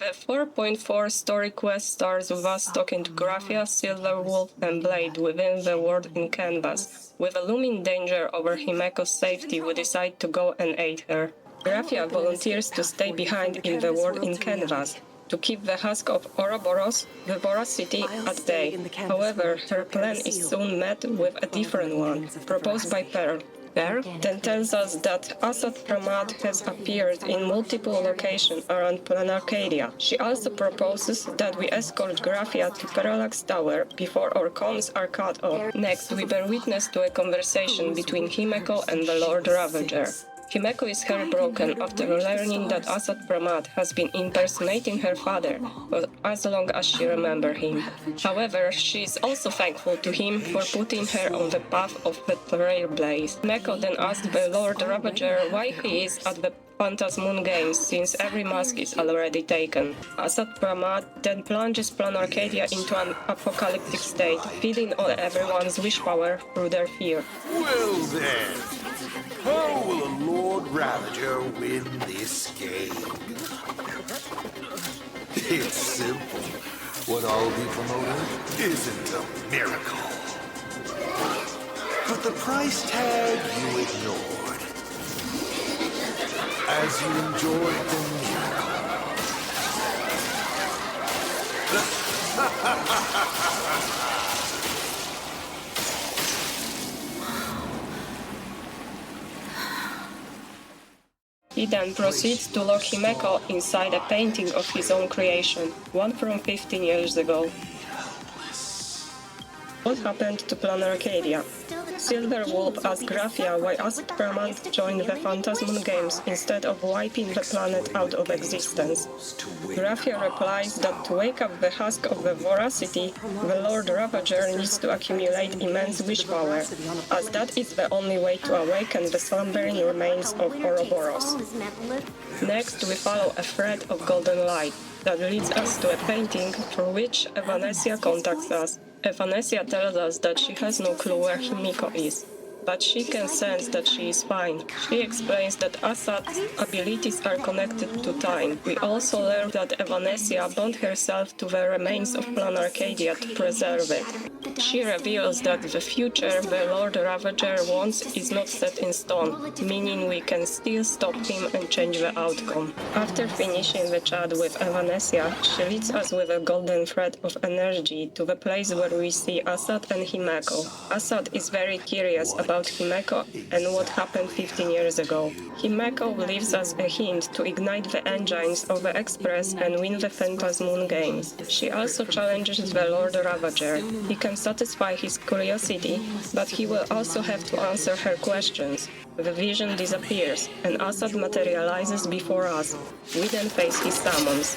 The 4.4 story quest stars us talking to Graphia, Silver Wolf, and Blade within the world in canvas. With a looming danger over Himeko's safety, we decide to go and aid her. Graphia volunteers to stay behind in the world in canvas, to keep the husk of Ouroboros, the voracity, at bay. However, her plan is soon met with a different one, proposed by Pearl. Pearl then tells us that Asat Pramad has appeared in multiple locations around Planarcadia. She also proposes that we escort Graphia to Parallax Tower before our comms are cut off. Next, we bear witness to a conversation between Himeko and the Lord Ravager. Himeko is heartbroken after learning that Asat Pramad has been impersonating her father for as long as she remembers him. However, she is also thankful to him for putting her on the path of the Trailblazer. Himeko then asks the Lord Ravager why he is at the Phantasmoon Games since every mask is already taken. Asat Pramad then plunges Planarcadia into an apocalyptic state, feeding on everyone's wish power through their fear. Well then, how will a Lord Ravager win this game? It's simple. What I'll be promoting isn't a miracle. But the price tag you ignored. As you enjoyed the miracle. He then proceeds to lock Himeko inside a painting of his own creation, one from 15 years ago. What happened to Planarcadia? Silver Wolf asks Graphia why Asat Pramad joined the Phantasmoon Games instead of wiping the planet out of existence. Graphia replies that to wake up the husk of the voracity, the Lord Ravager needs to accumulate immense wish power, as that is the only way to awaken the slumbering remains of Ouroboros. Next, we follow a thread of golden light that leads us to a painting through which Evanescia contacts us. Evanescia tells us that she has no clue where Himeko is, but she can sense that she is fine. She explains that Asat's abilities are connected to time. We also learn that Evanescia bound herself to the remains of Planarcadia to preserve it. She reveals that the future the Lord Ravager wants is not set in stone, meaning we can still stop him and change the outcome. After finishing the chat with Evanescia, she leads us with a golden thread of energy to the place where we see Asat and Himeko. Asat is very curious about Himeko and what happened 15 years ago. Himeko leaves us a hint to ignite the engines of the Express and win the Phantasmoon Games. She also challenges the Lord Ravager. He can satisfy his curiosity, but he will also have to answer her questions. The vision disappears, and Asat materializes before us. We then face his summons.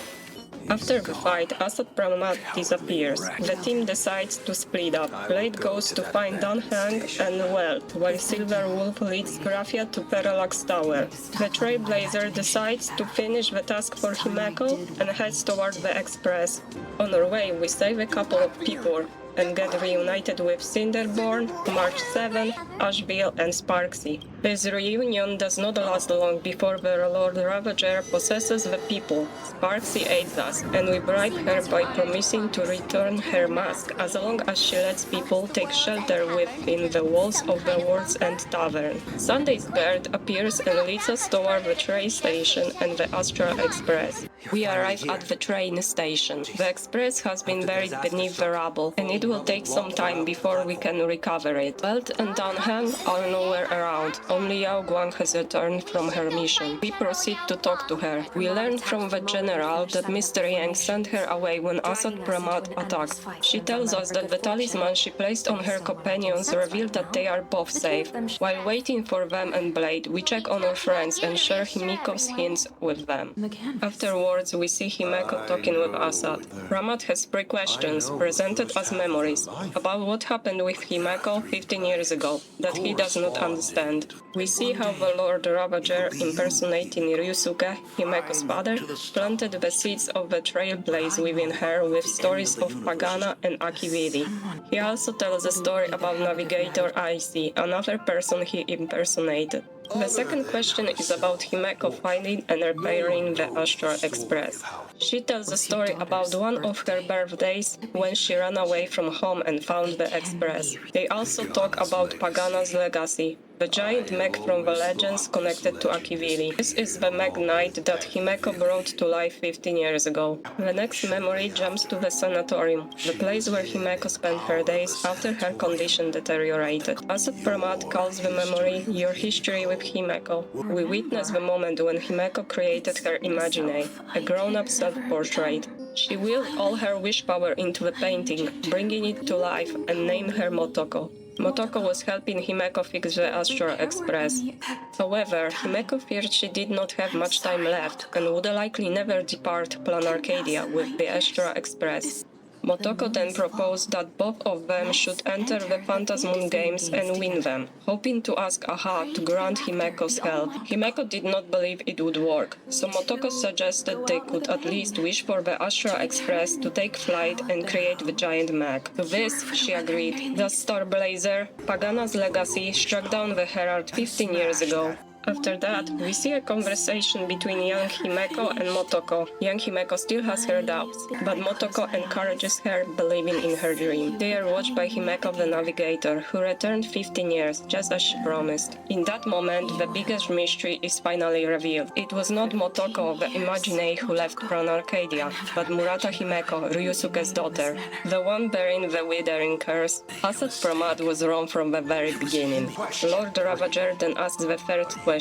After the fight, Asat Pramad disappears. The team decides to split up. Blade goes to find Dunhang and Welt, while Silver Wolf leads Graphia to Parallax Tower. The Trailblazer decides to finish the task for Himeko and heads toward the Express. On our way, we save a couple of people and get reunited with Cinderborn, March 7, Asheville, and Sparksy. This reunion does not last long before the Lord Ravager possesses the people. Sparksy aids us, and we bribe her by promising to return her mask as long as she lets people take shelter within the walls of the World's End Tavern. Sunday's Bird appears and leads us toward the train station and the Astral Express. We arrive at the train station. The express has been buried beneath the rubble, and it will take some time before we can recover it. Welt and Dunham are nowhere around. Only Yao Guang has returned from her mission. We proceed to talk to her. We learn from the general that Mr. Yang sent her away when Asat Pramad attacked. She tells us that the talisman she placed on her companions revealed that they are both safe. While waiting for them and Blade, we check on our friends and share Himeko's hints with them. Afterwards, we see Himeko talking with Asat. Pramad has 3 questions, presented as memories, about what happened with Himeko 15 years ago, that he does not understand. We see how the Lord Ravager, impersonating Ryusuke, Himeko's father, planted the seeds of the Trailblazer within her with stories of Pagana and Akiviri. He also tells a story about Navigator Icy, another person he impersonated. The second question is about Himeko finding and repairing the Astral Express. She tells a story about one of her birthdays when she ran away from home and found the Express. They also talk about Pagana's legacy, the giant mech from the legends connected to Akivili. This is the mech knight that Himeko brought to life 15 years ago. The next memory jumps to the sanatorium, the place where Himeko spent her days after her condition deteriorated. Asat Pramad calls the memory Your History with Himeko. We witness the moment when Himeko created her imaginae, a grown-up self-portrait. She willed all her wish power into the painting, bringing it to life, and named her Motoko. Motoko was helping Himeko fix the Astral Express. However, Himeko feared she did not have much time left and would likely never depart Planarcadia with the Astral Express. Motoko then proposed that both of them should enter the Phantasmoon games and win them, hoping to ask Aha to grant Himeko's help. Himeko did not believe it would work, so Motoko suggested they could at least wish for the Astral Express to take flight and create the giant mech. To this, she agreed. Thus Trailblazer, Pagana's legacy, struck down the Herald 15 years ago. After that, we see a conversation between young Himeko and Motoko. Young Himeko still has her doubts, but Motoko encourages her, believing in her dream. They are watched by Himeko the Navigator, who returned 15 years, just as she promised. In that moment, the biggest mystery is finally revealed. It was not Motoko, the imaginae, who left Planarcadia, but Murata Himeko, Ryusuke's daughter, the one bearing the Withering Curse. Asat Pramad was wrong from the very beginning. Lord Ravager then asks the third question,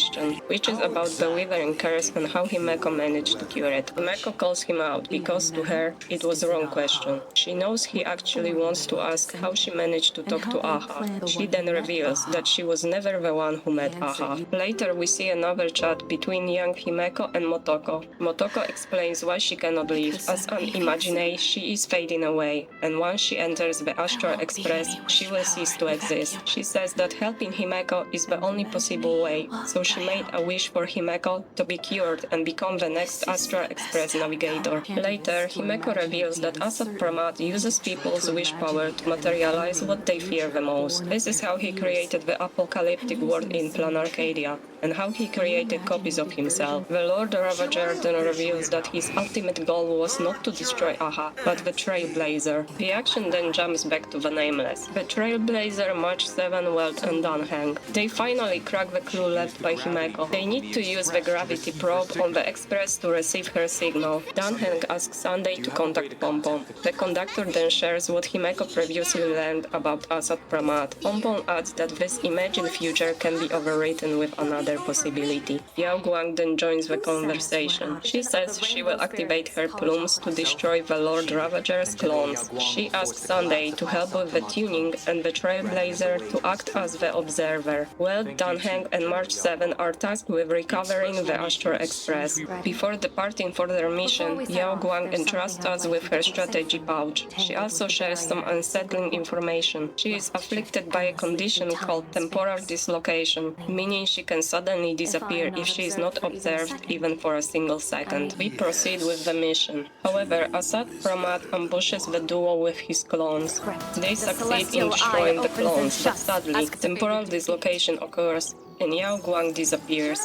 which is about the Withering Curse and how Himeko managed to cure it. Himeko calls him out because, to her, it was the wrong question. She knows he actually wants to ask how she managed to talk to Aha. She then reveals that she was never the one who met Aha. Later, we see another chat between young Himeko and Motoko. Motoko explains why she cannot leave. As an imaginae, she is fading away, and once she enters the Astral Express, she will cease to exist. She says that helping Himeko is the only possible way, so she made a wish for Himeko to be cured and become the next Astral Express navigator. Later, Himeko reveals that Asat Pramad uses people's wish power to materialize what they fear the most. This is how he created the apocalyptic world in Planarcadia, and how he created copies of himself. The Lord Ravager then reveals that his ultimate goal was not to destroy Aha, but the Trailblazer. The action then jumps back to the Nameless. The Trailblazer, March 7, Weld and Dunhang. They finally crack the clue left by Himeko. They need to use the gravity probe on the Express to receive her signal. Dunhang asks Sunday to contact Pompon. The conductor then shares what Himeko previously learned about Asat Pramad. Pompon adds that this imagined future can be overwritten with another possibility. Guang then joins the conversation. She says she will activate her plumes to destroy the Lord Ravager's clones. She asks Sunday to help with the tuning and the Trailblazer to act as the observer. Well, Dunhang and March 7 are tasked with recovering the Astral Express. Before departing for their mission, Guang entrusts us with her strategy pouch. She also shares some unsettling information. She is afflicted by a condition called temporal dislocation, meaning she can suddenly disappear if she is not observed even for a single second. We proceed with the mission. However, Asat Pramad ambushes the duo with his clones. They succeed in destroying the clones, but sadly, temporal dislocation occurs, and Guang disappears.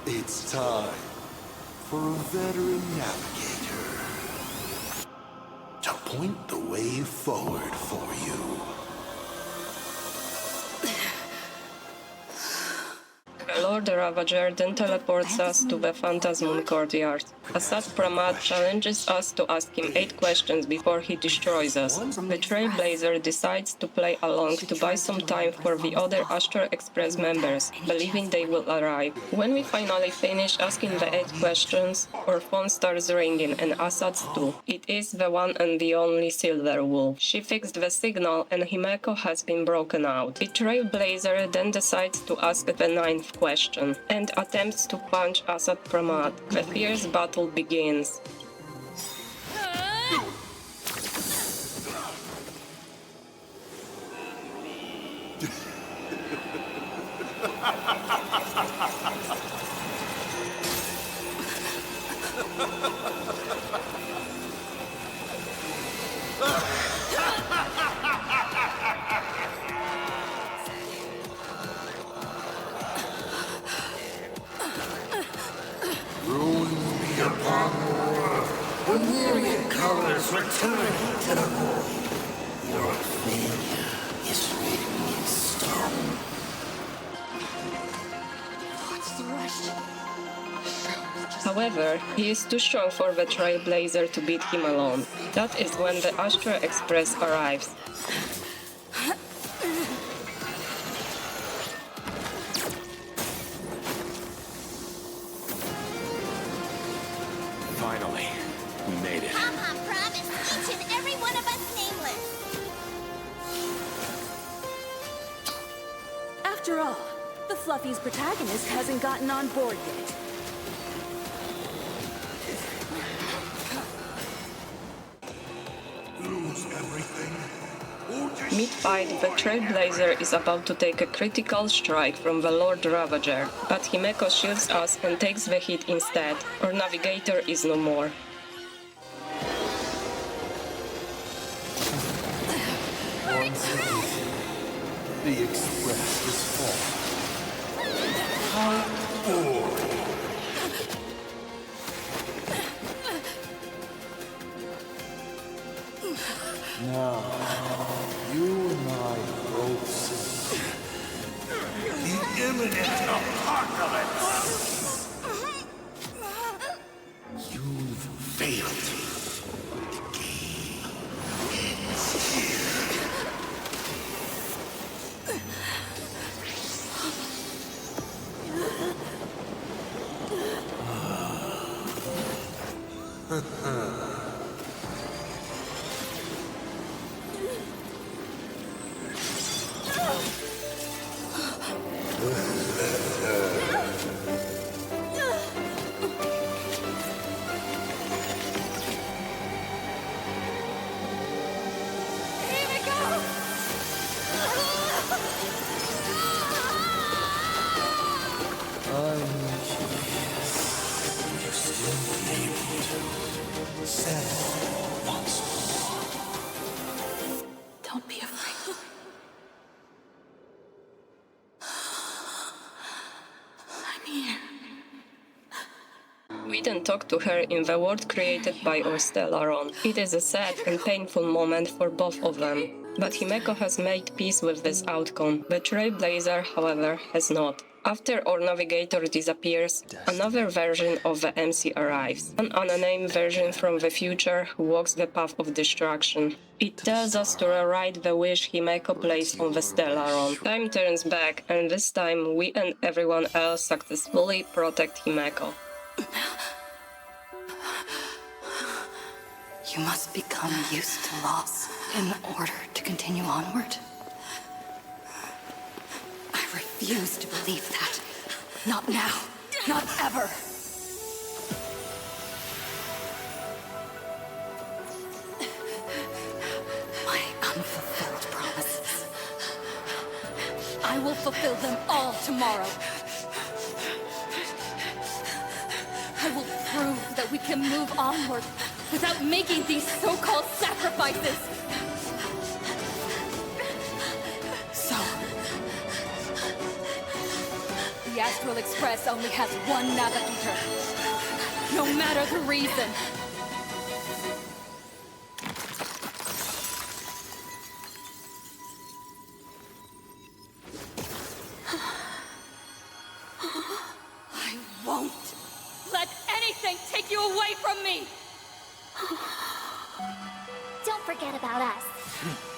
It's time for a veteran navigator to point the way forward for you. Lord Ravager then teleports us to the Phantasmoon courtyard. Asat Pramad challenges us to ask him 8 questions before he destroys us. The Trailblazer decides to play along to buy some time for the other Astral Express members, believing they will arrive. When we finally finish asking the 8 questions, our phone starts ringing, and Asat's too. It is the one and the only Silver Wolf. She fixed the signal and Himeko has been broken out. The Trailblazer then decides to ask the 9th question and attempts to punch Asat Pramad. The fierce battle begins. must return to the void. Your failure is written in stone. What's the rush? However, he is too strong for the Trailblazer to beat him alone. That is when the Astral Express arrives. Finally, we made it. Papa promised each and every one of us nameless. After all, the Fluffy's protagonist hasn't gotten on board yet. Lose everything. Mid-fight, the Trailblazer is about to take a critical strike from the Lord Ravager, but Himeko shields us and takes the hit instead. Our navigator is no more. Once again, the Express is full. How boring. Now, you and I both see The imminent apocalypse. You've failed. The game ends here. You still be able to settle once more. Don't be afraid. I'm here. We then talk to her in the world created by our Stellaron. It is a sad and painful moment for both of them. But Himeko has made peace with this outcome. The Trailblazer, however, has not. After our navigator disappears, another version of the MC arrives. An unnamed version from the future who walks the path of destruction. It tells us to rewrite the wish Himeko placed on the Stellaron. Time turns back, and this time we and everyone else successfully protect Himeko. You must become used to loss in order to continue onward. I refuse to believe that. Not now. Not ever. My unfulfilled promises. I will fulfill them all tomorrow. I will prove that we can move onward without making these so-called sacrifices. So, the Astral Express only has one navigator, no matter the reason. I won't let anything take you away from me! Don't forget about us.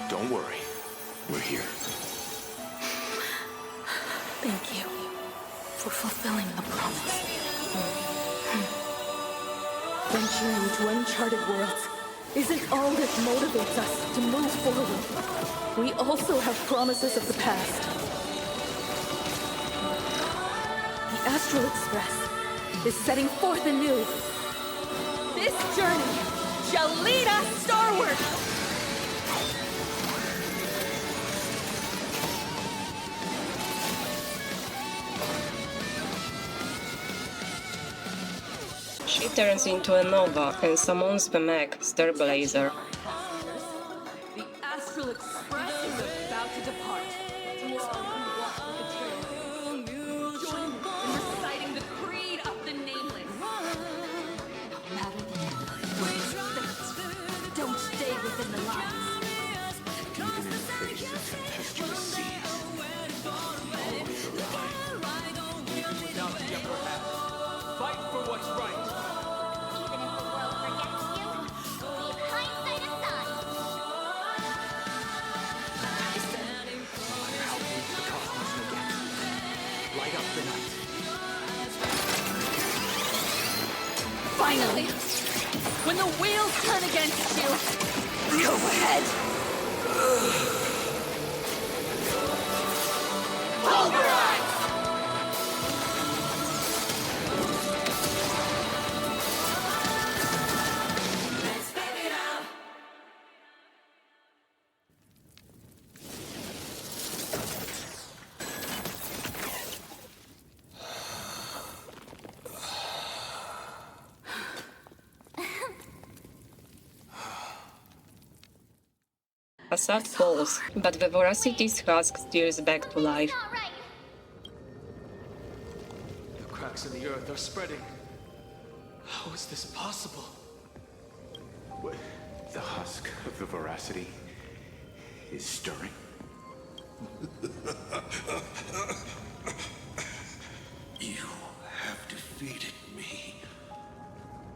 Don't worry. We're here. Thank you for fulfilling the promise. Venturing into uncharted worlds isn't all that motivates us to move forward. We also have promises of the past. The Astral Express is setting forth anew. This journey shall lead us starward! She turns into a nova and summons the mech, Trailblazer. The Astral Express is about to depart. You all who walk with the trail, join me in reciting the creed of the Nameless. No matter the what is fate, their lives. Even in the face of tempestuous seas, always arrive. Anything without the upper hand. Fight for what's right. Even if the world forgets you, leave hindsight aside. Outreach the cosmos again. Light up the night. Finally! When the wheels turn against you, go ahead! Pulverize! Asat falls, but the Voracity's husk steers back to life. All right. The cracks in the earth are spreading. How is this possible? What? The husk of the veracity is stirring. You have defeated me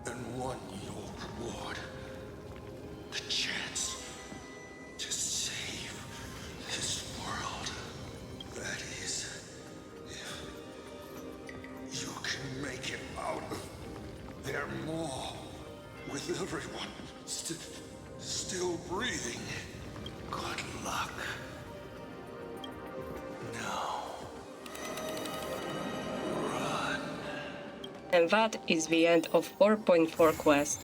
and won your reward. The chance to save this world. That is, if you can make it out of their maw with everyone still breathing. Good luck. Now, run. And that is the end of 4.4 quest.